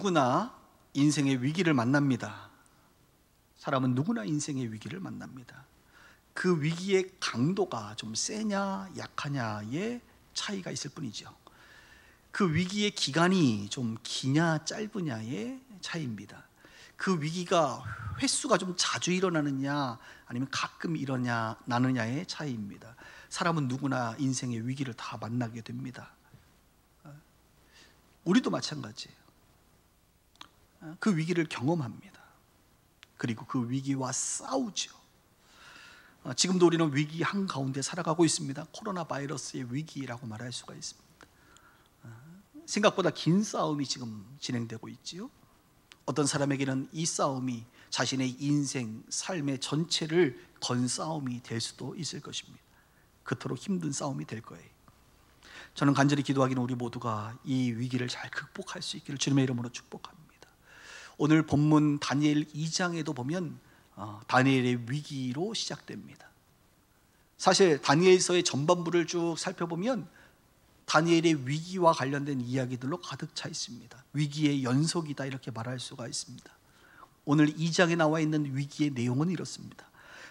누구나 인생의 위기를 만납니다. 사람은 누구나 인생의 위기를 만납니다. 그 위기의 강도가 좀 세냐 약하냐의 차이가 있을 뿐이죠. 그 위기의 기간이 좀 기냐 짧으냐의 차이입니다. 그 위기가 횟수가 좀 자주 일어나느냐 아니면 가끔 나느냐의 차이입니다. 사람은 누구나 인생의 위기를 다 만나게 됩니다. 우리도 마찬가지예요. 그 위기를 경험합니다. 그리고 그 위기와 싸우죠. 지금도 우리는 위기 한가운데 살아가고 있습니다. 코로나 바이러스의 위기라고 말할 수가 있습니다. 생각보다 긴 싸움이 지금 진행되고 있지요. 어떤 사람에게는 이 싸움이 자신의 인생, 삶의 전체를 건 싸움이 될 수도 있을 것입니다. 그토록 힘든 싸움이 될 거예요. 저는 간절히 기도하기는 우리 모두가 이 위기를 잘 극복할 수 있기를 주님의 이름으로 축복합니다. 오늘 본문 다니엘 2장에도 보면 다니엘의 위기로 시작됩니다. 사실 다니엘서의 전반부를 쭉 살펴보면 다니엘의 위기와 관련된 이야기들로 가득 차 있습니다. 위기의 연속이다 이렇게 말할 수가 있습니다. 오늘 2장에 나와 있는 위기의 내용은 이렇습니다.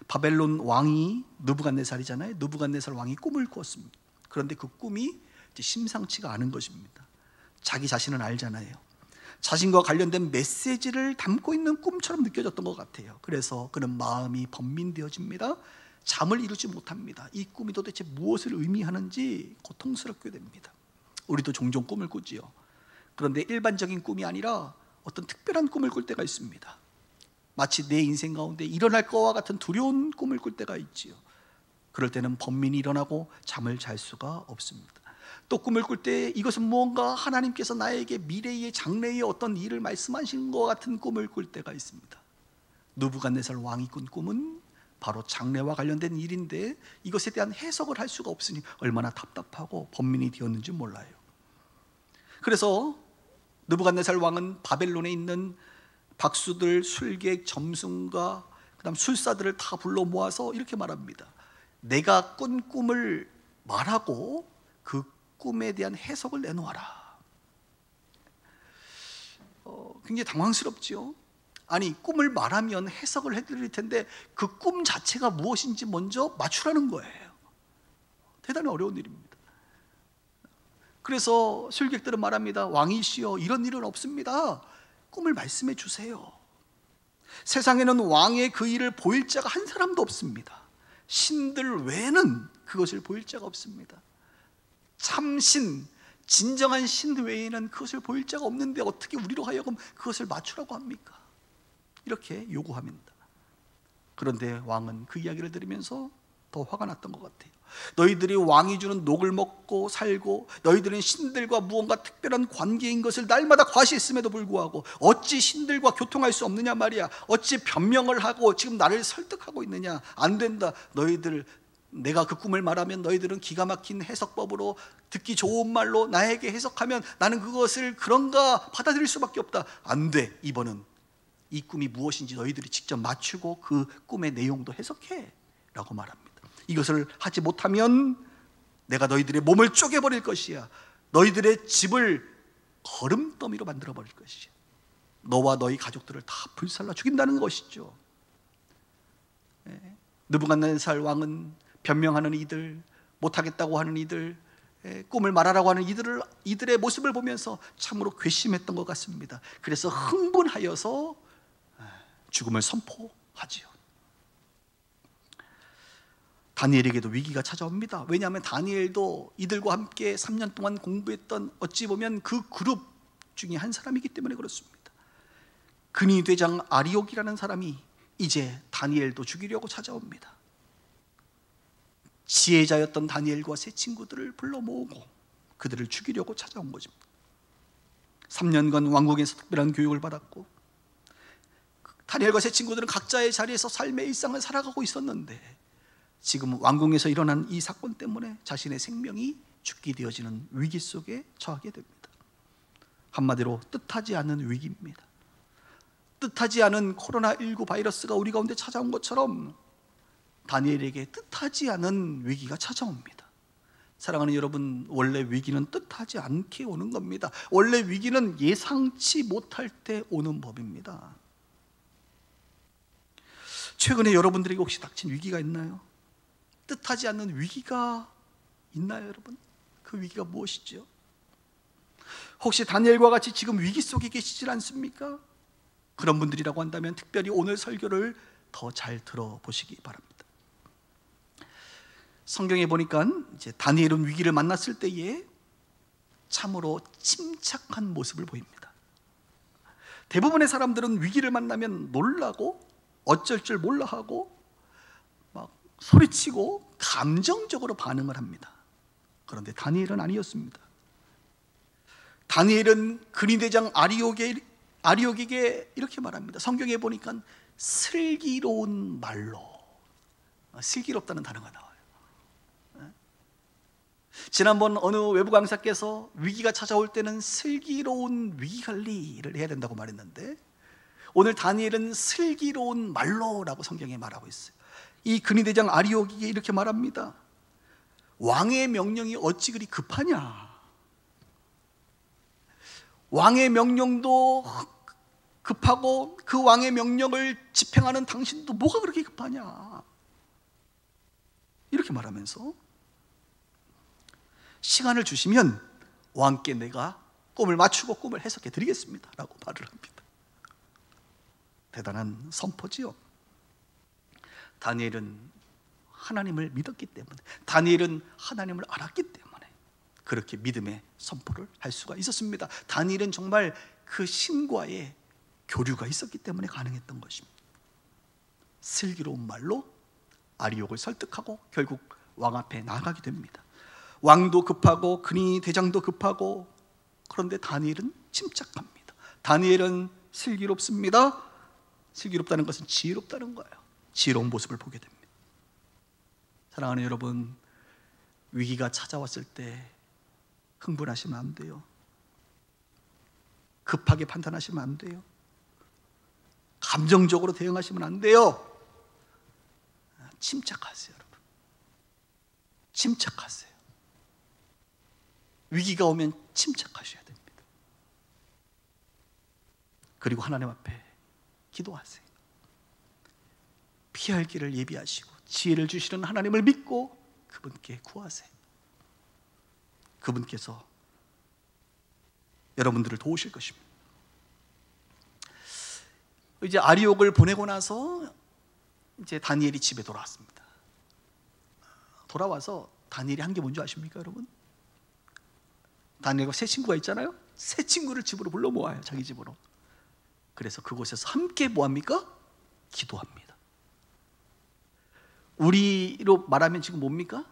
바벨론 왕이 느부갓네살이잖아요. 느부갓네살 왕이 꿈을 꾸었습니다. 그런데 그 꿈이 심상치가 않은 것입니다. 자기 자신은 알잖아요. 자신과 관련된 메시지를 담고 있는 꿈처럼 느껴졌던 것 같아요. 그래서 그는 마음이 번민되어집니다. 잠을 이루지 못합니다. 이 꿈이 도대체 무엇을 의미하는지 고통스럽게 됩니다. 우리도 종종 꿈을 꾸지요. 그런데 일반적인 꿈이 아니라 어떤 특별한 꿈을 꿀 때가 있습니다. 마치 내 인생 가운데 일어날 것과 같은 두려운 꿈을 꿀 때가 있지요. 그럴 때는 번민이 일어나고 잠을 잘 수가 없습니다. 또 꿈을 꿀 때 이것은 무언가 하나님께서 나에게 미래의 장래의 어떤 일을 말씀하신 것 같은 꿈을 꿀 때가 있습니다. 느부갓네살 왕이 꾼 꿈은 바로 장래와 관련된 일인데 이것에 대한 해석을 할 수가 없으니 얼마나 답답하고 번민이 되었는지 몰라요. 그래서 느부갓네살 왕은 바벨론에 있는 박수들, 술객, 점승과 그다음 술사들을 다 불러 모아서 이렇게 말합니다. 내가 꾼 꿈을 말하고 그 꿈에 대한 해석을 내놓아라. 굉장히 당황스럽죠. 아니, 꿈을 말하면 해석을 해드릴 텐데 그 꿈 자체가 무엇인지 먼저 맞추라는 거예요. 대단히 어려운 일입니다. 그래서 술객들은 말합니다. 왕이시여, 이런 일은 없습니다. 꿈을 말씀해 주세요. 세상에는 왕의 그 일을 보일 자가 한 사람도 없습니다. 신들 외에는 그것을 보일 자가 없습니다. 참신, 진정한 신 외에는 그것을 보일 자가 없는데 어떻게 우리로 하여금 그것을 맞추라고 합니까? 이렇게 요구합니다. 그런데 왕은 그 이야기를 들으면서 더 화가 났던 것 같아요. 너희들이 왕이 주는 녹을 먹고 살고 너희들은 신들과 무언가 특별한 관계인 것을 날마다 과시했음에도 불구하고 어찌 신들과 교통할 수 없느냐 말이야. 어찌 변명을 하고 지금 나를 설득하고 있느냐. 안 된다. 너희들, 내가 그 꿈을 말하면 너희들은 기가 막힌 해석법으로 듣기 좋은 말로 나에게 해석하면 나는 그것을 그런가 받아들일 수밖에 없다. 안 돼. 이번은 이 꿈이 무엇인지 너희들이 직접 맞추고 그 꿈의 내용도 해석해 라고 말합니다. 이것을 하지 못하면 내가 너희들의 몸을 쪼개버릴 것이야. 너희들의 집을 거름더미로 만들어버릴 것이야. 너와 너희 가족들을 다 불살라 죽인다는 것이죠. 느부갓네살 왕은 변명하는 이들, 못하겠다고 하는 이들, 꿈을 말하라고 하는 이들의 모습을 보면서 참으로 괘씸했던 것 같습니다. 그래서 흥분하여서 죽음을 선포하지요. 다니엘에게도 위기가 찾아옵니다. 왜냐하면 다니엘도 이들과 함께 3년 동안 공부했던 어찌 보면 그 그룹 중에 한 사람이기 때문에 그렇습니다. 근위대장 아리옥이라는 사람이 이제 다니엘도 죽이려고 찾아옵니다. 지혜자였던 다니엘과 세 친구들을 불러 모으고 그들을 죽이려고 찾아온 것입니다. 3년간 왕궁에서 특별한 교육을 받았고 다니엘과 세 친구들은 각자의 자리에서 삶의 일상을 살아가고 있었는데 지금 왕궁에서 일어난 이 사건 때문에 자신의 생명이 죽게 되어지는 위기 속에 처하게 됩니다. 한마디로 뜻하지 않은 위기입니다. 뜻하지 않은 코로나19 바이러스가 우리 가운데 찾아온 것처럼 다니엘에게 뜻하지 않은 위기가 찾아옵니다. 사랑하는 여러분, 원래 위기는 뜻하지 않게 오는 겁니다. 원래 위기는 예상치 못할 때 오는 법입니다. 최근에 여러분들에게 혹시 닥친 위기가 있나요? 뜻하지 않는 위기가 있나요, 여러분? 그 위기가 무엇이죠? 혹시 다니엘과 같이 지금 위기 속에 계시질 않습니까? 그런 분들이라고 한다면 특별히 오늘 설교를 더 잘 들어보시기 바랍니다. 성경에 보니까 이제 다니엘은 위기를 만났을 때에 참으로 침착한 모습을 보입니다. 대부분의 사람들은 위기를 만나면 놀라고 어쩔 줄 몰라 하고 막 소리치고 감정적으로 반응을 합니다. 그런데 다니엘은 아니었습니다. 다니엘은 근위대장 아리옥에게 이렇게 말합니다. 성경에 보니까 슬기로운 말로, 슬기롭다는 단어가 나와요. 지난번 어느 외부 강사께서 위기가 찾아올 때는 슬기로운 위기관리를 해야 된다고 말했는데, 오늘 다니엘은 슬기로운 말로라고 성경에 말하고 있어요. 이 근위대장 아리옥에게 이렇게 말합니다. 왕의 명령이 어찌 그리 급하냐? 왕의 명령도 급하고 그 왕의 명령을 집행하는 당신도 뭐가 그렇게 급하냐? 이렇게 말하면서 시간을 주시면 왕께 내가 꿈을 맞추고 꿈을 해석해 드리겠습니다 라고 말을 합니다. 대단한 선포지요. 다니엘은 하나님을 믿었기 때문에, 다니엘은 하나님을 알았기 때문에 그렇게 믿음의 선포를 할 수가 있었습니다. 다니엘은 정말 그 신과의 교류가 있었기 때문에 가능했던 것입니다. 슬기로운 말로 아리옥을 설득하고 결국 왕 앞에 나가게 됩니다. 왕도 급하고 근위대장도 급하고, 그런데 다니엘은 침착합니다. 다니엘은 슬기롭습니다. 슬기롭다는 것은 지혜롭다는 거예요. 지혜로운 모습을 보게 됩니다. 사랑하는 여러분, 위기가 찾아왔을 때 흥분하시면 안 돼요. 급하게 판단하시면 안 돼요. 감정적으로 대응하시면 안 돼요. 침착하세요, 여러분. 침착하세요. 위기가 오면 침착하셔야 됩니다. 그리고 하나님 앞에 기도하세요. 피할 길을 예비하시고 지혜를 주시는 하나님을 믿고 그분께 구하세요. 그분께서 여러분들을 도우실 것입니다. 이제 아리옥을 보내고 나서 이제 다니엘이 집에 돌아왔습니다. 돌아와서 다니엘이 한 게 뭔지 아십니까, 여러분? 다니엘과 세 친구가 있잖아요. 세 친구를 집으로 불러 모아요, 자기 집으로. 그래서 그곳에서 함께 뭐합니까? 기도합니다. 우리로 말하면 지금 뭡니까?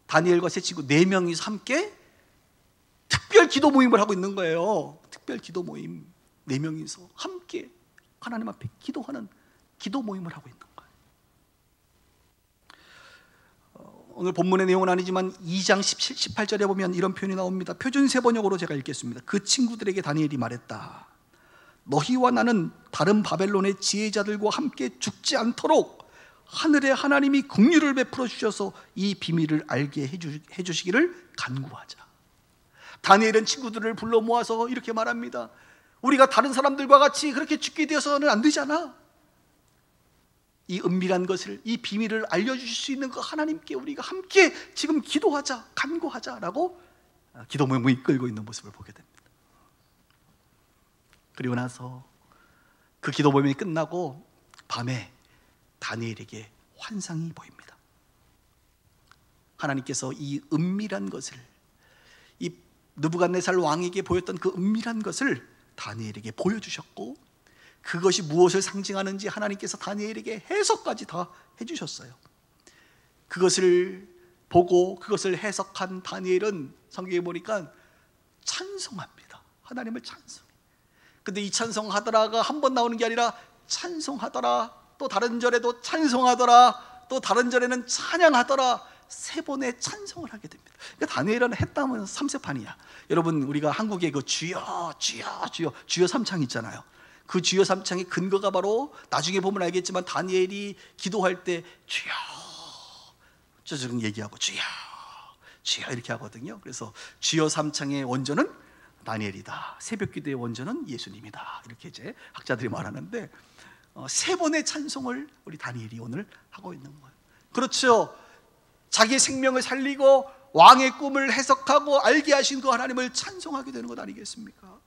다니엘과 세 친구 4명이서 함께 특별 기도 모임을 하고 있는 거예요. 특별 기도 모임 4명이서 함께 하나님 앞에 기도하는 기도 모임을 하고 있는 거예요. 오늘 본문의 내용은 아니지만 2장 17, 18절에 보면 이런 표현이 나옵니다. 표준세 번역으로 제가 읽겠습니다. 그 친구들에게 다니엘이 말했다. 너희와 나는 다른 바벨론의 지혜자들과 함께 죽지 않도록 하늘의 하나님이 긍휼을 베풀어 주셔서 이 비밀을 알게 해주시기를 간구하자. 다니엘은 친구들을 불러 모아서 이렇게 말합니다. 우리가 다른 사람들과 같이 그렇게 죽게 되어서는 안 되잖아. 이 은밀한 것을, 이 비밀을 알려주실 수 있는 그 하나님께 우리가 함께 지금 기도하자, 간구하자라고 기도 모임을 이끌고 있는 모습을 보게 됩니다. 그리고 나서 그 기도 모임이 끝나고 밤에 다니엘에게 환상이 보입니다. 하나님께서 이 은밀한 것을, 이 느부갓네살 왕에게 보였던 그 은밀한 것을 다니엘에게 보여주셨고, 그것이 무엇을 상징하는지 하나님께서 다니엘에게 해석까지 다 해주셨어요. 그것을 보고 그것을 해석한 다니엘은 성경에 보니까 찬송합니다. 하나님을 찬송해. 근데 이 찬송하더라가 한 번 나오는 게 아니라 찬송하더라, 또 다른 절에도 찬송하더라, 또 다른 절에는 찬양하더라, 3번의 찬송을 하게 됩니다. 그러니까 다니엘은 했다면 3세판이야. 여러분, 우리가 한국에 그 주여 주여 주여 주여 삼창 있잖아요. 그 주여 삼창의 근거가 바로 나중에 보면 알겠지만 다니엘이 기도할 때 주여 저저런 얘기하고 주여 주여 이렇게 하거든요. 그래서 주여 삼창의 원조는 다니엘이다, 새벽기도의 원조는 예수님이다, 이렇게 이제 학자들이 말하는데, 세 번의 찬송을 우리 다니엘이 오늘 하고 있는 거예요. 그렇죠. 자기의 생명을 살리고 왕의 꿈을 해석하고 알게 하신 그 하나님을 찬송하게 되는 것 아니겠습니까?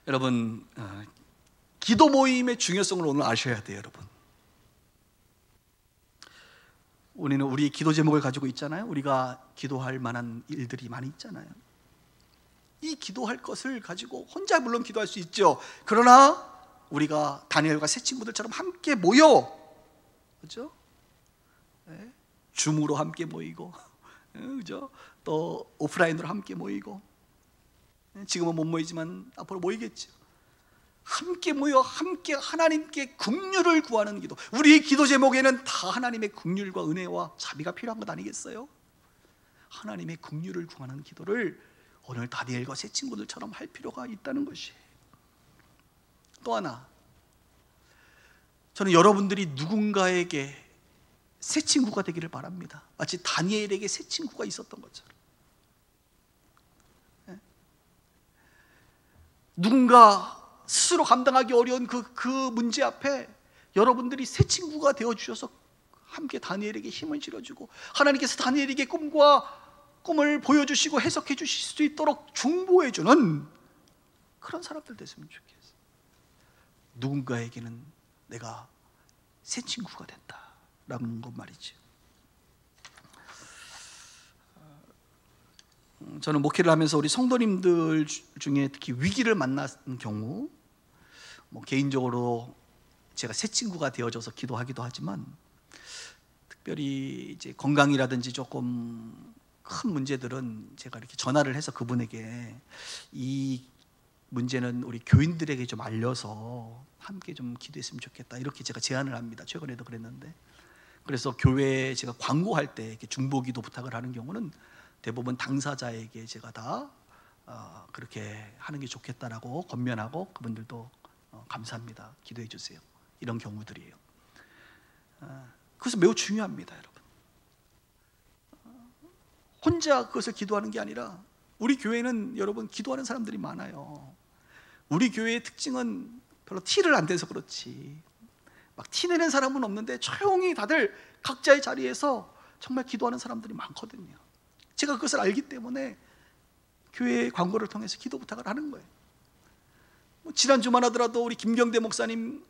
여러분, 기도 모임의 중요성을 오늘 아셔야 돼요. 여러분, 우리는 우리의 기도 제목을 가지고 있잖아요. 우리가 기도할 만한 일들이 많이 있잖아요. 이 기도할 것을 가지고 혼자 물론 기도할 수 있죠. 그러나 우리가 다니엘과 새 친구들처럼 함께 모여, 그렇죠? 네. 줌으로 함께 모이고, 그렇죠? 또 오프라인으로 함께 모이고, 지금은 못 모이지만 앞으로 모이겠죠. 함께 모여 함께 하나님께 긍휼을 구하는 기도. 우리의 기도 제목에는 다 하나님의 긍휼과 은혜와 자비가 필요한 것 아니겠어요? 하나님의 긍휼을 구하는 기도를 오늘 다니엘과 새 친구들처럼 할 필요가 있다는 것이. 또 하나, 저는 여러분들이 누군가에게 새 친구가 되기를 바랍니다. 마치 다니엘에게 새 친구가 있었던 것처럼. 누군가 스스로 감당하기 어려운 그 문제 앞에 여러분들이 새 친구가 되어주셔서 함께 다니엘에게 힘을 실어주고, 하나님께서 다니엘에게 꿈을 보여주시고 해석해 주실 수 있도록 중보해주는 그런 사람들 됐으면 좋겠어요. 누군가에게는 내가 새 친구가 된다라는 것 말이죠. 저는 목회를 하면서 우리 성도님들 중에 특히 위기를 만난 경우, 개인적으로 제가 새 친구가 되어져서 기도하기도 하지만, 특별히 이제 건강이라든지 조금 큰 문제들은 제가 이렇게 전화를 해서 그분에게 이 문제는 우리 교인들에게 좀 알려서 함께 좀 기도했으면 좋겠다, 이렇게 제가 제안을 합니다. 최근에도 그랬는데, 그래서 교회에 제가 광고할 때 이렇게 중보기도 부탁을 하는 경우는 대부분 당사자에게 제가 다 그렇게 하는 게 좋겠다라고 권면하고, 그분들도 감사합니다, 기도해 주세요, 이런 경우들이에요. 그것은 매우 중요합니다. 여러분, 혼자 그것을 기도하는 게 아니라, 우리 교회는 여러분 기도하는 사람들이 많아요. 우리 교회의 특징은 별로 티를 안 내서 그렇지, 막 티내는 사람은 없는데 조용히 다들 각자의 자리에서 정말 기도하는 사람들이 많거든요. 제가 그것을 알기 때문에 교회 광고를 통해서 기도 부탁을 하는 거예요. 지난주만 하더라도 우리 김경대 목사님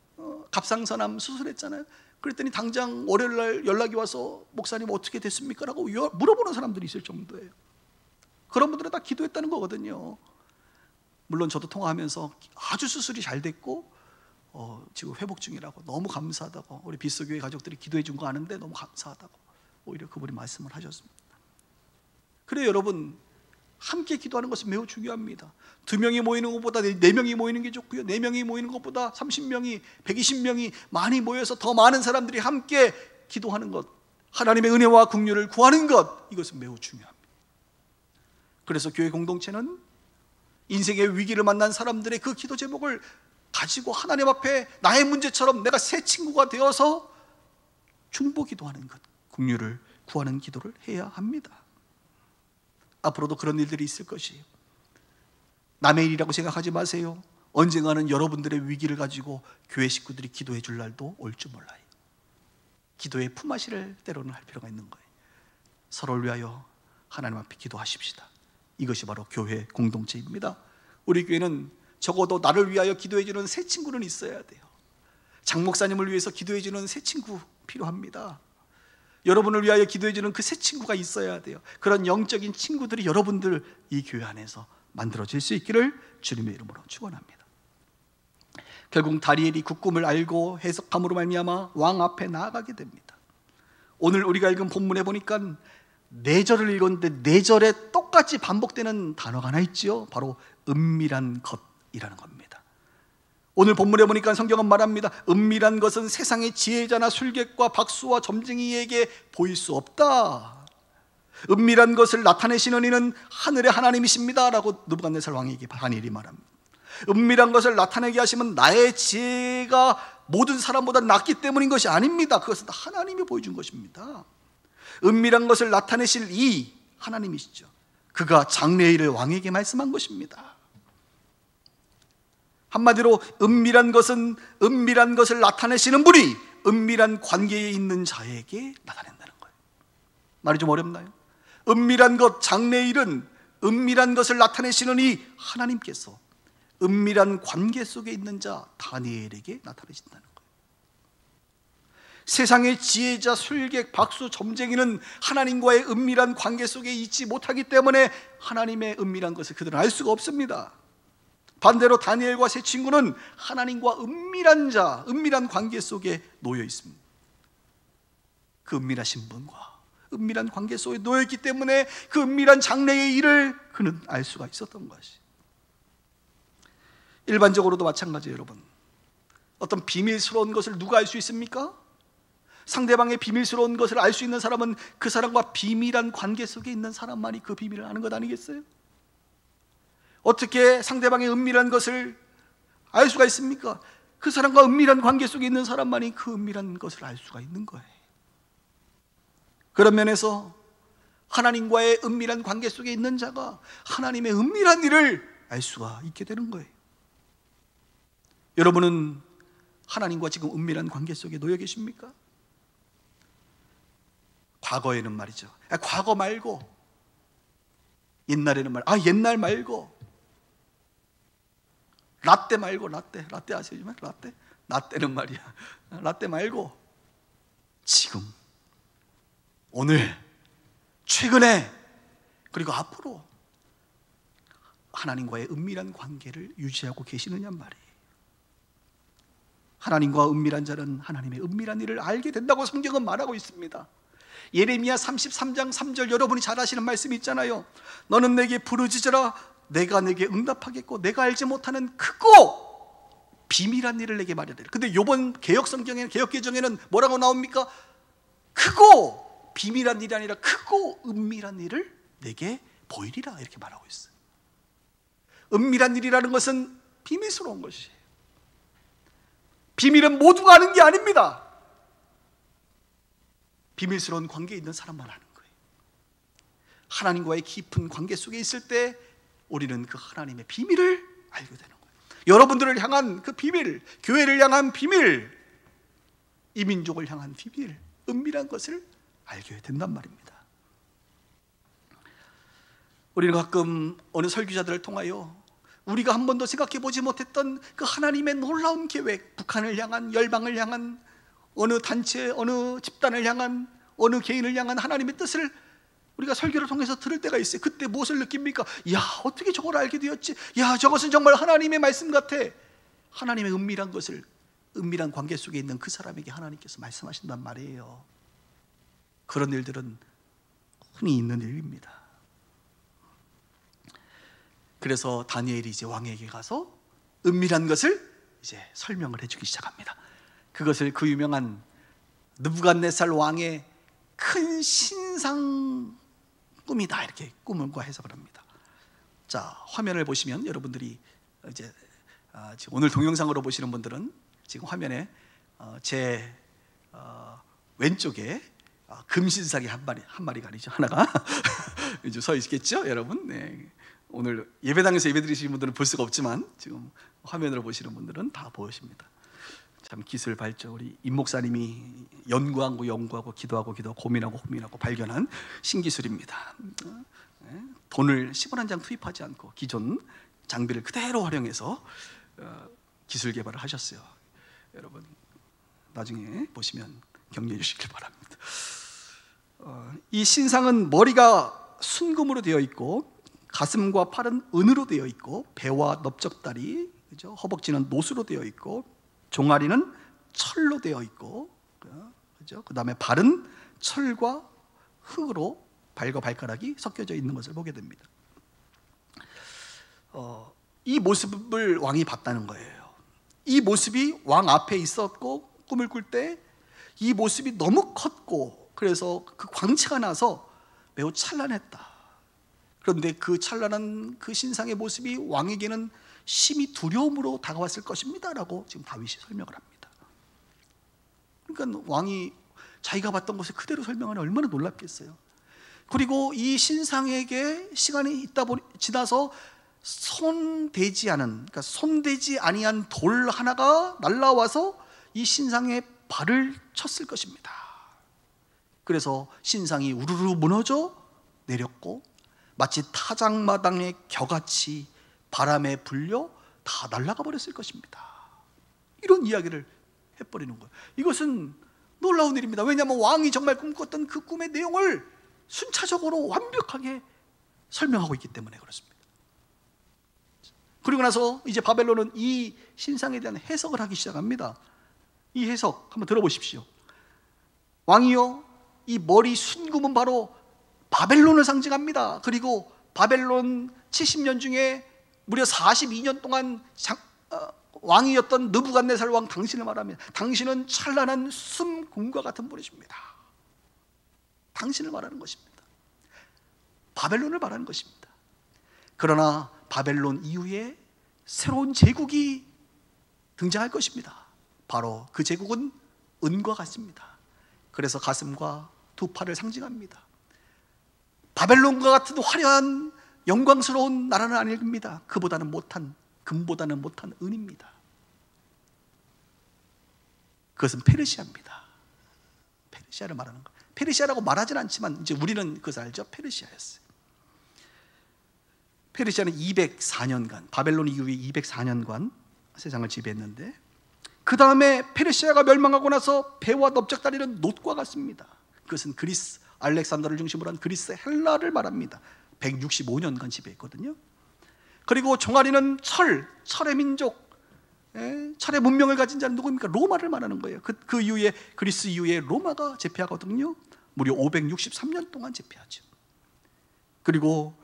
갑상선암 수술했잖아요. 그랬더니 당장 월요일날 연락이 와서 목사님 어떻게 됐습니까? 라고 물어보는 사람들이 있을 정도예요. 그런 분들은 다 기도했다는 거거든요. 물론 저도 통화하면서 아주 수술이 잘 됐고 지금 회복 중이라고, 너무 감사하다고, 우리 비스교회 가족들이 기도해 준 거 아는데 너무 감사하다고 오히려 그분이 말씀을 하셨습니다. 그래요, 여러분, 함께 기도하는 것은 매우 중요합니다. 2명이 모이는 것보다 4명이 모이는 게 좋고요, 4명이 모이는 것보다 30명이 120명이 많이 모여서 더 많은 사람들이 함께 기도하는 것, 하나님의 은혜와 긍휼을 구하는 것, 이것은 매우 중요합니다. 그래서 교회 공동체는 인생의 위기를 만난 사람들의 그 기도 제목을 가지고 하나님 앞에 나의 문제처럼 내가 새 친구가 되어서 중보 기도하는 것, 긍휼을 구하는 기도를 해야 합니다. 앞으로도 그런 일들이 있을 것이에요. 남의 일이라고 생각하지 마세요. 언젠가는 여러분들의 위기를 가지고 교회 식구들이 기도해 줄 날도 올 줄 몰라요. 기도의 품앗이를 때로는 할 필요가 있는 거예요. 서로를 위하여 하나님 앞에 기도하십시다. 이것이 바로 교회 공동체입니다. 우리 교회는 적어도 나를 위하여 기도해 주는 새 친구는 있어야 돼요. 장 목사님을 위해서 기도해 주는 새 친구 필요합니다. 여러분을 위하여 기도해 주는 그 새 친구가 있어야 돼요. 그런 영적인 친구들이 여러분들 이 교회 안에서 만들어질 수 있기를 주님의 이름으로 축원합니다. 결국 다니엘이 그 꿈을 알고 해석함으로 말미암아 왕 앞에 나아가게 됩니다. 오늘 우리가 읽은 본문에 보니까 4절을 읽었는데 4절에 똑같이 반복되는 단어가 하나 있죠. 바로 은밀한 것이라는 겁니다. 오늘 본문에 보니까 성경은 말합니다. 은밀한 것은 세상의 지혜자나 술객과 박수와 점쟁이에게 보일 수 없다. 은밀한 것을 나타내시는 이는 하늘의 하나님이십니다 라고 느부갓네살 왕에게 다니엘이 말합니다. 은밀한 것을 나타내게 하시면 나의 지혜가 모든 사람보다 낫기 때문인 것이 아닙니다. 그것은 하나님이 보여준 것입니다. 은밀한 것을 나타내실 이 하나님이시죠. 그가 장래일을 왕에게 말씀한 것입니다. 한마디로 은밀한 것을 나타내시는 분이 은밀한 관계에 있는 자에게 나타낸다는 거예요. 말이 좀 어렵나요? 은밀한 것, 장래일은 은밀한 것을 나타내시는 이 하나님께서 은밀한 관계 속에 있는 자 다니엘에게 나타내신다는 거예요. 세상의 지혜자, 술객, 박수, 점쟁이는 하나님과의 은밀한 관계 속에 있지 못하기 때문에 하나님의 은밀한 것을 그들은 알 수가 없습니다. 반대로 다니엘과 세 친구는 하나님과 은밀한 자, 은밀한 관계 속에 놓여 있습니다. 그 은밀하신 분과 은밀한 관계 속에 놓여 있기 때문에 그 은밀한 장래의 일을 그는 알 수가 있었던 것이. 일반적으로도 마찬가지예요, 여러분. 어떤 비밀스러운 것을 누가 알 수 있습니까? 상대방의 비밀스러운 것을 알 수 있는 사람은 그 사람과 비밀한 관계 속에 있는 사람만이 그 비밀을 아는 것 아니겠어요? 어떻게 상대방의 은밀한 것을 알 수가 있습니까? 그 사람과 은밀한 관계 속에 있는 사람만이 그 은밀한 것을 알 수가 있는 거예요. 그런 면에서 하나님과의 은밀한 관계 속에 있는 자가 하나님의 은밀한 일을 알 수가 있게 되는 거예요. 여러분은 하나님과 지금 은밀한 관계 속에 놓여 계십니까? 과거에는 말이죠. 과거 말고, 옛날에는 옛날 말고, 라떼 말고, 라떼 아시죠? 라떼는 말이야. 라떼 말고, 지금, 오늘, 최근에, 그리고 앞으로 하나님과의 은밀한 관계를 유지하고 계시느냐 말이에요. 하나님과 은밀한 자는 하나님의 은밀한 일을 알게 된다고 성경은 말하고 있습니다. 예레미야 33장 3절 여러분이 잘 아시는 말씀이 있잖아요. 너는 내게 부르짖으라 내가 내게 응답하겠고 내가 알지 못하는 크고 비밀한 일을 내게 말하리라. 근데 이번 개혁성경에는, 개혁개정에는 뭐라고 나옵니까? 크고 비밀한 일이 아니라 크고 은밀한 일을 내게 보이리라 이렇게 말하고 있어요. 은밀한 일이라는 것은 비밀스러운 것이에요. 비밀은 모두가 아는 게 아닙니다. 비밀스러운 관계에 있는 사람만 아는 거예요. 하나님과의 깊은 관계 속에 있을 때 우리는 그 하나님의 비밀을 알게 되는 거예요. 여러분들을 향한 그 비밀, 교회를 향한 비밀, 이 민족을 향한 비밀, 은밀한 것을 알게 된단 말입니다. 우리는 가끔 어느 설교자들을 통하여 우리가 한 번도 생각해 보지 못했던 그 하나님의 놀라운 계획, 북한을 향한, 열방을 향한, 어느 단체, 어느 집단을 향한, 어느 개인을 향한 하나님의 뜻을 우리가 설교를 통해서 들을 때가 있어요. 그때 무엇을 느낍니까? 야, 어떻게 저걸 알게 되었지? 야, 저것은 정말 하나님의 말씀 같아. 하나님의 은밀한 것을, 은밀한 관계 속에 있는 그 사람에게 하나님께서 말씀하신단 말이에요. 그런 일들은 흔히 있는 일입니다. 그래서 다니엘이 이제 왕에게 가서 은밀한 것을 이제 설명을 해주기 시작합니다. 그것을 그 유명한 느부갓네살 왕의 큰 신상 꿈이다 이렇게 꿈과 해석을 합니다. 자, 화면을 보시면 여러분들이 이제 지금 오늘 동영상으로 보시는 분들은 지금 화면에 제 왼쪽에 금신상이 한 마리가 아니죠, 하나가 이제 서 있겠죠, 여러분. 네. 오늘 예배당에서 예배드리시는 분들은 볼 수가 없지만 지금 화면으로 보시는 분들은 다 보십니다. 참 기술 발전, 우리 임 목사님이 연구하고 기도하고 고민하고 발견한 신기술입니다. 돈을 10원 한 장 투입하지 않고 기존 장비를 그대로 활용해서 기술 개발을 하셨어요. 여러분 나중에 보시면 격려해 주시길 바랍니다. 이 신상은 머리가 순금으로 되어 있고 가슴과 팔은 은으로 되어 있고 배와 넓적다리, 그죠? 허벅지는 노수로 되어 있고 종아리는 철로 되어 있고, 그죠? 그 다음에 발은 철과 흙으로 발과 발가락이 섞여져 있는 것을 보게 됩니다. 이 모습을 왕이 봤다는 거예요. 이 모습이 왕 앞에 있었고 꿈을 꿀 때 이 모습이 너무 컸고 그래서 그 광채가 나서 매우 찬란했다. 그런데 그 찬란한 그 신상의 모습이 왕에게는 심히 두려움으로 다가왔을 것입니다 라고 지금 다윗이 설명을 합니다. 그러니까 왕이 자기가 봤던 것을 그대로 설명하니 얼마나 놀랍겠어요. 그리고 이 신상에게 시간이 지나서 손대지 아니한 돌 하나가 날라와서 이 신상의 발을 쳤을 것입니다. 그래서 신상이 우르르 무너져 내렸고 마치 타작마당의 겨같이 바람에 불려 다 날아가 버렸을 것입니다. 이런 이야기를 해버리는 거예요. 이것은 놀라운 일입니다. 왜냐하면 왕이 정말 꿈꿨던 그 꿈의 내용을 순차적으로 완벽하게 설명하고 있기 때문에 그렇습니다. 그리고 나서 이제 바벨론은 이 신상에 대한 해석을 하기 시작합니다. 이 해석 한번 들어보십시오. 왕이여, 이 머리 순금은 바로 바벨론을 상징합니다. 그리고 바벨론 70년 중에 무려 42년 동안 왕이었던 느부갓네살 왕 당신을 말합니다. 당신은 찬란한 숨금과 같은 분이십니다. 당신을 말하는 것입니다. 바벨론을 말하는 것입니다. 그러나 바벨론 이후에 새로운 제국이 등장할 것입니다. 바로 그 제국은 은과 같습니다. 그래서 가슴과 두 팔을 상징합니다. 바벨론과 같은 화려한 영광스러운 나라는 아닙니다. 그보다는 못한, 금보다는 못한 은입니다. 그것은 페르시아입니다. 페르시아를 말하는 거. 페르시아라고 말하진 않지만 이제 우리는 그것을 알죠. 페르시아였어요. 페르시아는 204년간, 바벨론 이후에 204년간 세상을 지배했는데, 그 다음에 페르시아가 멸망하고 나서 배와 넓적다리는 놋과 같습니다. 그것은 그리스, 알렉산더를 중심으로 한 그리스 헬라를 말합니다. 165년간 지배했거든요. 그리고 종아리는 철의 민족, 철의 문명을 가진 자는 누구입니까? 로마를 말하는 거예요. 그 이후에 그리스 이후에 로마가 제패하거든요. 무려 563년 동안 제패하죠. 그리고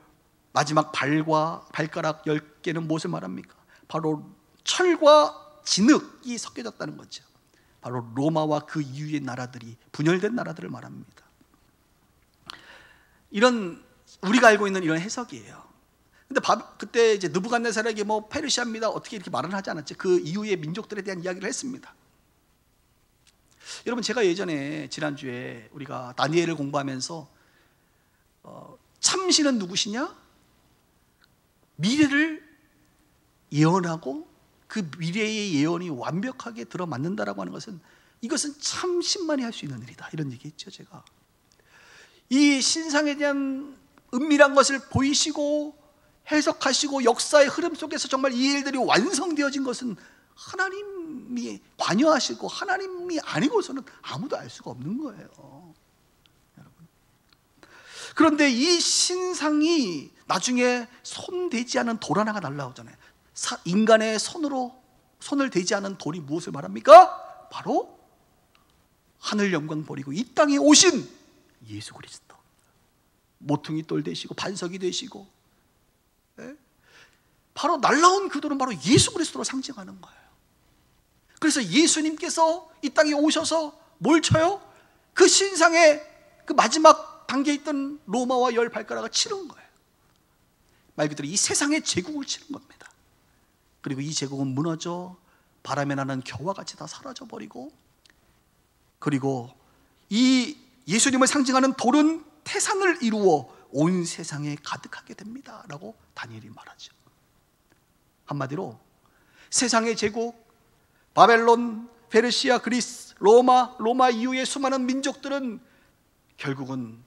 마지막 발과 발가락 10개는 무엇을 말합니까? 바로 철과 진흙이 섞여졌다는 거죠. 바로 로마와 그 이후의 나라들이, 분열된 나라들을 말합니다. 이런 우리가 알고 있는 이런 해석이에요. 근데 그때 이제 느부갓네살에게 뭐 페르시아입니다 어떻게 이렇게 말은 하지 않았죠. 그 이후의 민족들에 대한 이야기를 했습니다. 여러분, 제가 예전에 지난주에 우리가 다니엘을 공부하면서 참신은 누구시냐? 미래를 예언하고 그 미래의 예언이 완벽하게 들어맞는다라고 하는 것은, 이것은 참신만이 할 수 있는 일이다, 이런 얘기했죠. 제가 이 신상에 대한 은밀한 것을 보이시고 해석하시고 역사의 흐름 속에서 정말 이 일들이 완성되어진 것은 하나님이 관여하시고 하나님이 아니고서는 아무도 알 수가 없는 거예요, 여러분. 그런데 이 신상이 나중에 손대지 않은 돌 하나가 날라오잖아요. 인간의 손을 대지 않은 돌이 무엇을 말합니까? 바로 하늘 영광 버리고 이 땅에 오신 예수 그리스도, 모퉁이 돌 되시고 반석이 되시고, 바로 날라온 그 돌은 바로 예수 그리스도로 상징하는 거예요. 그래서 예수님께서 이 땅에 오셔서 뭘 쳐요? 그 신상의 그 마지막 단계에 있던 로마와 10발가락을 치는 거예요. 말 그대로 이 세상의 제국을 치는 겁니다. 그리고 이 제국은 무너져 바람에 나는 겨와 같이 다 사라져 버리고, 그리고 이 예수님을 상징하는 돌은 태산을 이루어 온 세상에 가득하게 됩니다 라고 다니엘이 말하죠. 한마디로 세상의 제국, 바벨론, 페르시아, 그리스, 로마 이후의 수많은 민족들은 결국은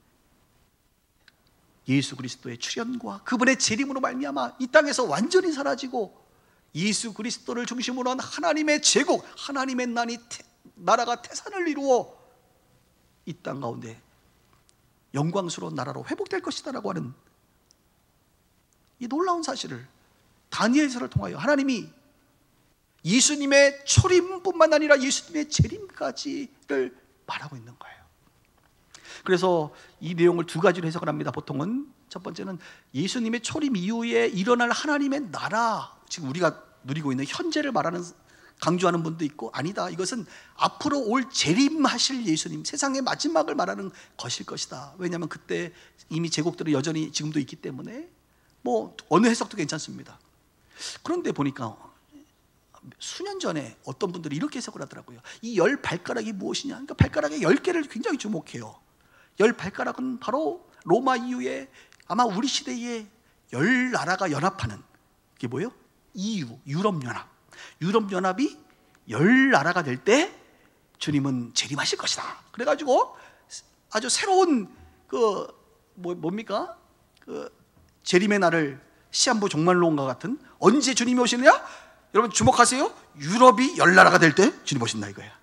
예수 그리스도의 출현과 그분의 재림으로 말미암아 이 땅에서 완전히 사라지고, 예수 그리스도를 중심으로 한 하나님의 제국, 하나님의 나라가 태산을 이루어 이 땅 가운데 영광스러운 나라로 회복될 것이다라고 하는 이 놀라운 사실을 다니엘서를 통하여 하나님이 예수님의 초림뿐만 아니라 예수님의 재림까지를 말하고 있는 거예요. 그래서 이 내용을 두 가지로 해석을 합니다. 보통은 첫 번째는 예수님의 초림 이후에 일어날 하나님의 나라, 지금 우리가 누리고 있는 현재를 말하는, 강조하는 분도 있고, 아니다, 이것은 앞으로 올 재림하실 예수님, 세상의 마지막을 말하는 것일 것이다. 왜냐하면 그때 이미 제국들은 여전히 지금도 있기 때문에 뭐 어느 해석도 괜찮습니다. 그런데 보니까 수년 전에 어떤 분들이 이렇게 해석을 하더라고요. 이 10발가락이 무엇이냐? 그러니까 발가락의 10개를 굉장히 주목해요. 10발가락은 바로 로마 이후에 아마 우리 시대에 10나라가 연합하는, 그게 뭐예요? EU, 유럽연합. 유럽연합이 10나라가 될 때 주님은 재림하실 것이다. 그래가지고 아주 새로운 뭡니까? 재림의 날을 시한부 종말론과 같은, 언제 주님이 오시느냐? 여러분 주목하세요. 유럽이 10나라가 될 때 주님 오신다 이거야.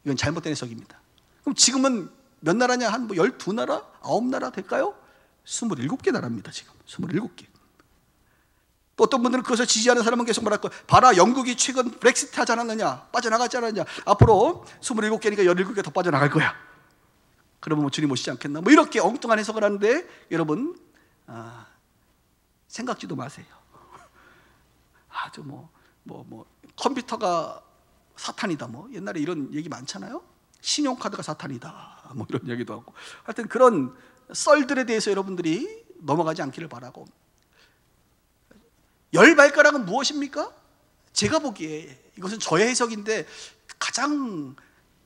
이건 잘못된 해석입니다. 그럼 지금은 몇 나라냐? 한 12나라? 9나라 될까요? 27개 나라입니다. 지금 27개. 또 어떤 분들은 그것을 지지하는 사람은 계속 말할 거예요. 봐라, 영국이 최근 브렉시트 하지 않았느냐? 빠져나가지 않았느냐? 앞으로 27개니까 17개 더 빠져나갈 거야. 그러면 뭐 주님 오시지 않겠나? 뭐 이렇게 엉뚱한 해석을 하는데, 여러분 생각지도 마세요. 아주 컴퓨터가 사탄이다, 뭐 옛날에 이런 얘기 많잖아요. 신용카드가 사탄이다, 뭐 이런 얘기도 하고. 하여튼 그런 썰들에 대해서 여러분들이 넘어가지 않기를 바라고. 10발가락은 무엇입니까? 제가 보기에 이것은 저의 해석인데 가장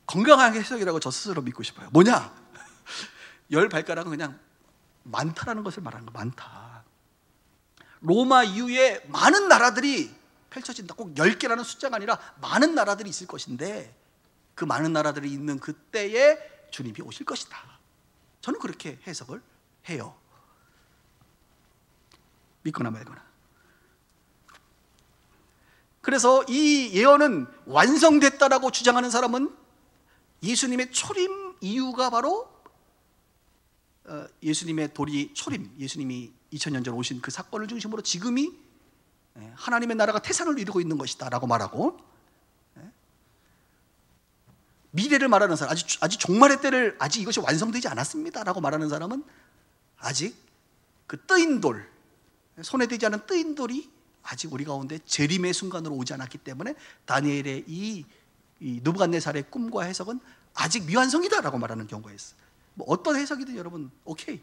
건강한 해석이라고 저 스스로 믿고 싶어요. 뭐냐? 10발가락은 그냥 많다라는 것을 말하는 거예요. 많다. 로마 이후에 많은 나라들이 펼쳐진다. 꼭 10개라는 숫자가 아니라 많은 나라들이 있을 것인데, 그 많은 나라들이 있는 그때에 주님이 오실 것이다. 저는 그렇게 해석을 해요. 믿거나 말거나. 그래서 이 예언은 완성됐다라고 주장하는 사람은 예수님의 초림 이유가 바로 예수님의 도리 초림, 예수님이 2000년 전 오신 그 사건을 중심으로 지금이 하나님의 나라가 태산을 이루고 있는 것이다 라고 말하고, 미래를 말하는 사람, 아직 종말의 때를, 아직 이것이 완성되지 않았습니다 라고 말하는 사람은 아직 그 뜨인 돌, 손에 대지 않은 뜨인 돌이 아직 우리 가운데 재림의 순간으로 오지 않았기 때문에 다니엘의 이 느부갓네살의 꿈과 해석은 아직 미완성이다 라고 말하는 경우가 있어요. 뭐 어떤 해석이든 여러분 오케이,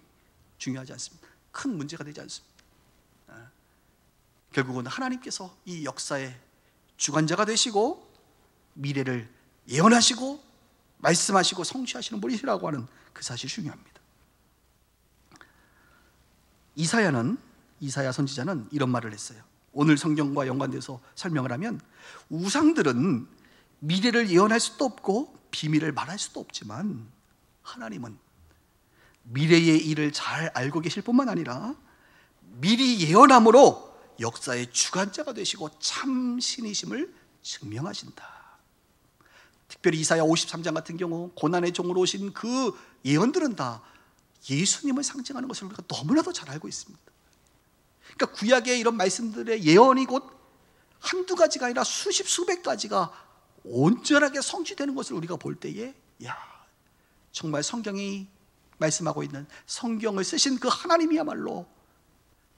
중요하지 않습니다. 큰 문제가 되지 않습니다. 결국은 하나님께서 이 역사의 주관자가 되시고 미래를 예언하시고 말씀하시고 성취하시는 분이시라고 하는 그 사실이 중요합니다. 이사야 선지자는 이런 말을 했어요. 오늘 성경과 연관돼서 설명을 하면, 우상들은 미래를 예언할 수도 없고 비밀을 말할 수도 없지만 하나님은 미래의 일을 잘 알고 계실 뿐만 아니라 미리 예언함으로 역사의 주관자가 되시고 참 신이심을 증명하신다. 특별히 이사야 53장 같은 경우 고난의 종으로 오신 그 예언들은 다 예수님을 상징하는 것을 우리가 너무나도 잘 알고 있습니다. 그러니까 구약의 이런 말씀들의 예언이 곧 한두 가지가 아니라 수십 수백 가지가 온전하게 성취되는 것을 우리가 볼 때에, 정말 성경이 말씀하고 있는, 성경을 쓰신 그 하나님이야말로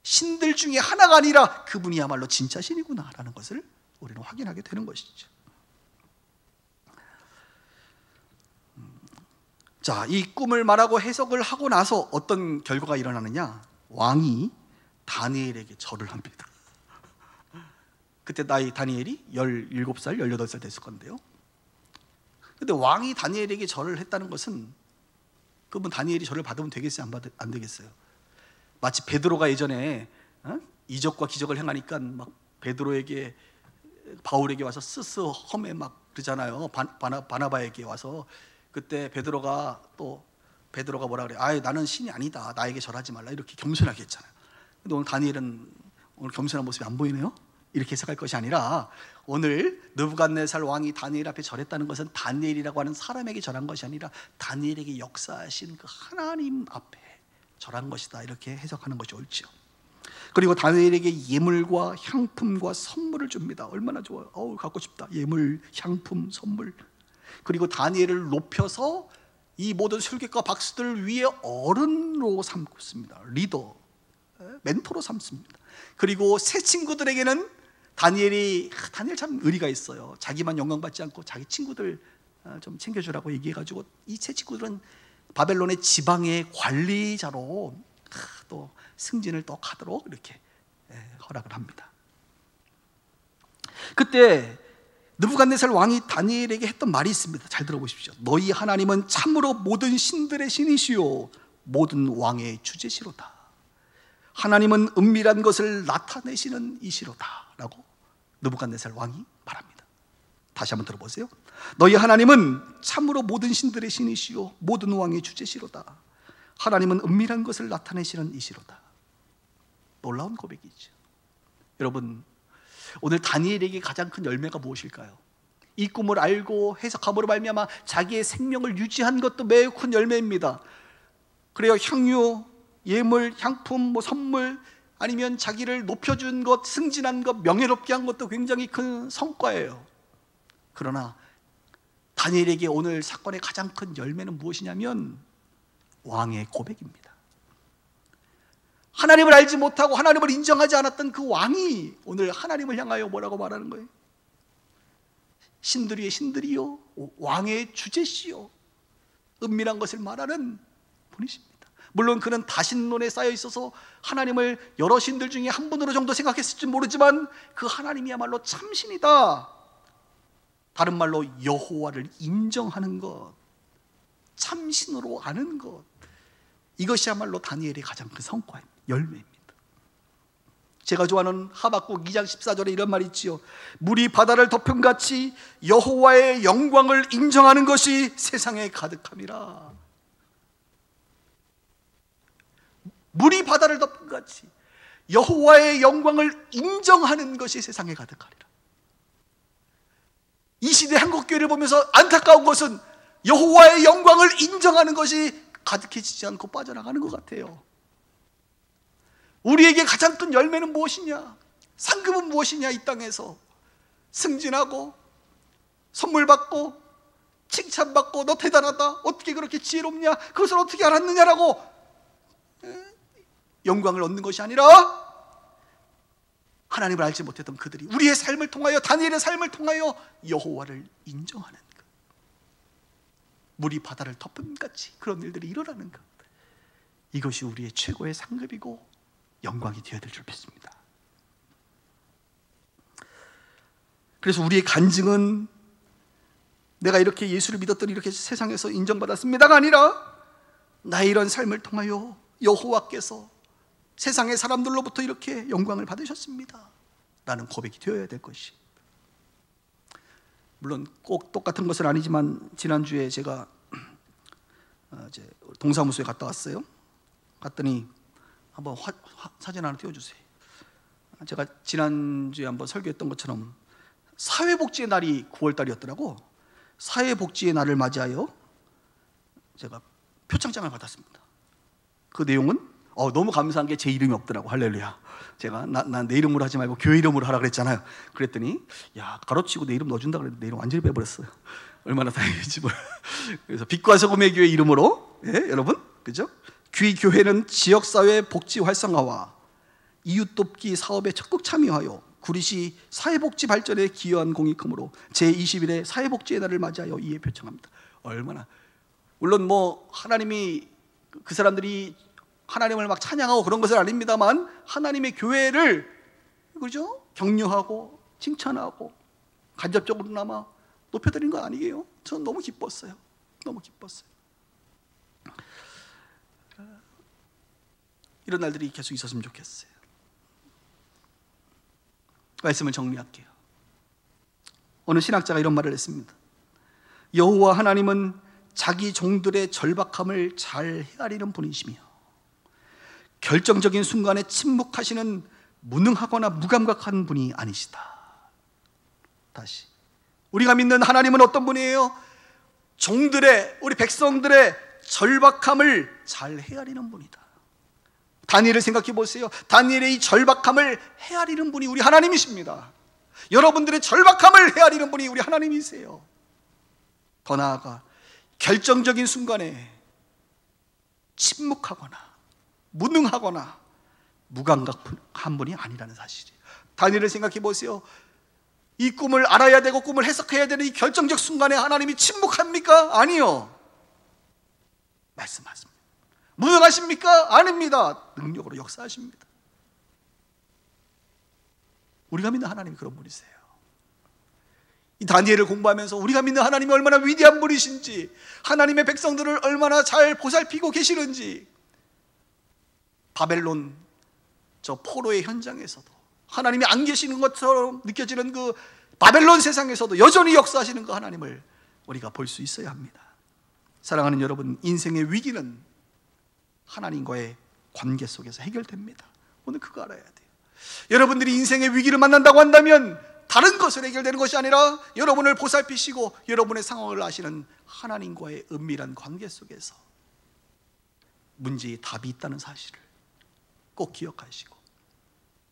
신들 중에 하나가 아니라 그분이야말로 진짜 신이구나 라는 것을 우리는 확인하게 되는 것이죠. 자, 이 꿈을 말하고 해석을 하고 나서 어떤 결과가 일어나느냐? 왕이 다니엘에게 절을 합니다. 그때 나이 다니엘이 17살, 18살 됐을 건데요. 근데 왕이 다니엘에게 절을 했다는 것은, 그러면 다니엘이 절을 받으면 되겠어요? 안 되겠어요? 마치 베드로가 예전에 이적과 기적을 행하니까 막 베드로에게, 바울에게 와서 스스 험에 막 그러잖아요. 바나바에게 와서. 그때 베드로가 뭐라 그래? 나는 신이 아니다, 나에게 절하지 말라, 이렇게 겸손하게 했잖아요. 근데 오늘 다니엘은 오늘 겸손한 모습이 안 보이네요. 이렇게 해석할 것이 아니라, 오늘 느부갓네살 왕이 다니엘 앞에 절했다는 것은 다니엘이라고 하는 사람에게 절한 것이 아니라 다니엘에게 역사하신 그 하나님 앞에 절한 것이다, 이렇게 해석하는 것이 옳죠. 그리고 다니엘에게 예물과 향품과 선물을 줍니다. 얼마나 좋아요. 갖고 싶다. 예물, 향품, 선물. 그리고 다니엘을 높여서 이 모든 술객과 박수들 위에 어른으로 삼습니다. 리더, 멘토로 삼습니다. 그리고 새 친구들에게는 다니엘 참 의리가 있어요. 자기만 영광받지 않고 자기 친구들 좀 챙겨주라고 얘기해가지고, 이 새 친구들은 바벨론의 지방의 관리자로 또 승진을 또 하도록 이렇게 허락을 합니다. 그때 느부갓네살 왕이 다니엘에게 했던 말이 있습니다. 잘 들어보십시오. 너희 하나님은 참으로 모든 신들의 신이시요 모든 왕의 주제시로다. 하나님은 은밀한 것을 나타내시는 이시로다 라고 느부갓네살 왕이 말합니다. 다시 한번 들어보세요. 너희 하나님은 참으로 모든 신들의 신이시요 모든 왕의 주제시로다. 하나님은 은밀한 것을 나타내시는 이시로다. 놀라운 고백이죠. 여러분, 오늘 다니엘에게 가장 큰 열매가 무엇일까요? 이 꿈을 알고 해석함으로 말미암아 자기의 생명을 유지한 것도 매우 큰 열매입니다. 그래요. 향유, 예물, 향품, 선물, 아니면 자기를 높여준 것, 승진한 것, 명예롭게 한 것도 굉장히 큰 성과예요. 그러나 다니엘에게 오늘 사건의 가장 큰 열매는 무엇이냐면 왕의 고백입니다. 하나님을 알지 못하고 하나님을 인정하지 않았던 그 왕이 오늘 하나님을 향하여 뭐라고 말하는 거예요? 신들 위의 신들이요 왕의 주제시요 은밀한 것을 말하는 분이십니다. 물론 그는 다신론에 쌓여 있어서 하나님을 여러 신들 중에 한 분으로 정도 생각했을지 모르지만 그 하나님이야말로 참신이다. 다른 말로 여호와를 인정하는 것, 참신으로 아는 것, 이것이야말로 다니엘의 가장 큰 성과입니다. 열매입니다. 제가 좋아하는 하박국 2장 14절에 이런 말이 있지요. 물이 바다를 덮음같이 여호와의 영광을 인정하는 것이 세상에 가득함이라. 물이 바다를 덮음같이 여호와의 영광을 인정하는 것이 세상에 가득하리라. 이 시대 한국교회를 보면서 안타까운 것은 여호와의 영광을 인정하는 것이 가득해지지 않고 빠져나가는 것 같아요. 우리에게 가장 큰 열매는 무엇이냐? 상급은 무엇이냐? 이 땅에서 승진하고 선물 받고 칭찬받고 너 대단하다, 어떻게 그렇게 지혜롭냐, 그것을 어떻게 알았느냐라고 영광을 얻는 것이 아니라 하나님을 알지 못했던 그들이 우리의 삶을 통하여, 다니엘의 삶을 통하여 여호와를 인정하는 것, 물이 바다를 덮음같이 그런 일들이 일어나는 것, 이것이 우리의 최고의 상급이고 영광이 되어야 될 줄 믿습니다. 그래서 우리의 간증은 내가 이렇게 예수를 믿었더니 이렇게 세상에서 인정받았습니다가 아니라 나의 이런 삶을 통하여 여호와께서 세상의 사람들로부터 이렇게 영광을 받으셨습니다 라는 고백이 되어야 될 것이. 물론 꼭 똑같은 것은 아니지만 지난주에 제가 이제 동사무소에 갔다 왔어요. 갔더니 한번 사진 하나 띄워주세요. 제가 지난주에 한번 설교했던 것처럼 사회복지의 날이 9월달이었더라고. 사회복지의 날을 맞이하여 제가 표창장을 받았습니다. 그 내용은 너무 감사한 게 제 이름이 없더라고. 할렐루야. 제가 난 내 이름으로 하지 말고 교회 이름으로 하라 그랬잖아요. 그랬더니 야, 가로치고 내 이름 넣어준다 그랬는데 내 이름 완전히 빼버렸어요. 얼마나 다행인지 몰라. 그래서 빛과 소금의 교회 이름으로, 예, 여러분, 그죠? 귀 교회는 지역사회 복지 활성화와 이웃돕기 사업에 적극 참여하여 구리시 사회복지 발전에 기여한 공이 크므로 제21회 사회복지의 날을 맞이하여 이에 표창합니다. 얼마나, 물론 뭐 하나님이 그 사람들이 하나님을 막 찬양하고 그런 것은 아닙니다만 하나님의 교회를, 그죠? 격려하고 칭찬하고 간접적으로나마 높여드린 거 아니에요? 저는 너무 기뻤어요. 너무 기뻤어요. 이런 날들이 계속 있었으면 좋겠어요. 말씀을 정리할게요. 어느 신학자가 이런 말을 했습니다. 여호와 하나님은 자기 종들의 절박함을 잘 헤아리는 분이시며 결정적인 순간에 침묵하시는 무능하거나 무감각한 분이 아니시다. 다시, 우리가 믿는 하나님은 어떤 분이에요? 종들의, 우리 백성들의 절박함을 잘 헤아리는 분이다. 다니엘을 생각해 보세요. 다니엘의 이 절박함을 헤아리는 분이 우리 하나님이십니다. 여러분들의 절박함을 헤아리는 분이 우리 하나님이세요. 더 나아가 결정적인 순간에 침묵하거나 무능하거나 무감각한 분이 아니라는 사실이에요. 다니엘을 생각해 보세요. 이 꿈을 알아야 되고 꿈을 해석해야 되는 이 결정적 순간에 하나님이 침묵합니까? 아니요. 말씀하십니다. 무능하십니까? 아닙니다. 능력으로 역사하십니다. 우리가 믿는 하나님이 그런 분이세요. 이 다니엘을 공부하면서 우리가 믿는 하나님이 얼마나 위대한 분이신지, 하나님의 백성들을 얼마나 잘 보살피고 계시는지, 바벨론 저 포로의 현장에서도 하나님이 안 계시는 것처럼 느껴지는 그 바벨론 세상에서도 여전히 역사하시는 그 하나님을 우리가 볼 수 있어야 합니다. 사랑하는 여러분, 인생의 위기는 하나님과의 관계 속에서 해결됩니다. 오늘 그거 알아야 돼요. 여러분들이 인생의 위기를 만난다고 한다면 다른 것으로 해결되는 것이 아니라 여러분을 보살피시고 여러분의 상황을 아시는 하나님과의 은밀한 관계 속에서 문제의 답이 있다는 사실을 꼭 기억하시고,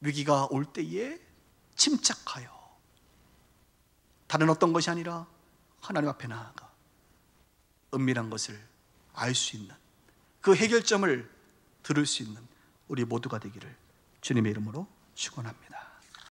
위기가 올 때에 침착하여 다른 어떤 것이 아니라 하나님 앞에 나아가 은밀한 것을 알 수 있는, 그 해결점을 들을 수 있는 우리 모두가 되기를 주님의 이름으로 축원합니다.